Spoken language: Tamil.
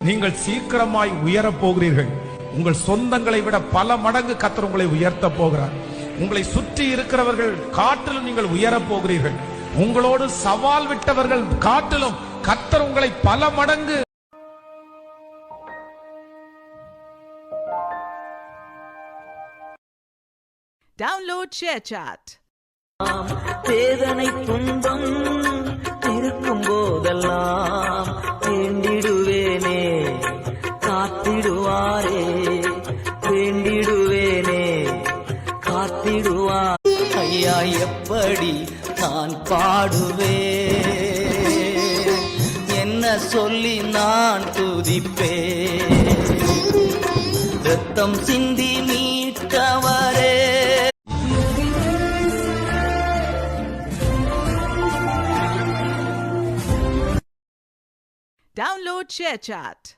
நீங்கள் சீக்கிரமாய் உயரப் போகிறீர்கள். உங்கள் சொந்தங்களை விட பல மடங்கு கர்த்தர் உங்களை உயர்த்த போகிறார். உங்களை சுற்றி இருக்கிறவர்கள் காட்டிலும் நீங்கள் உயரப் போகிறீர்கள். உங்களோடு சவால் விட்டவர்கள் காட்டிலும் கர்த்தர் உங்களை பல மடங்கு Download ShareChat. வேதனை துன்பம் இருக்கும் போதெல்லாம் வேண்டிடுவேனே, காத்திடுவாரே, வேண்டிடுவேனே, காத்திடுவார். ஐயா எப்படி நான் பாடுவேன், என்ன சொல்லி நான் துதிப்பேன், ரத்தம் சிந்தி மீட்டவரே. Download ShareChat.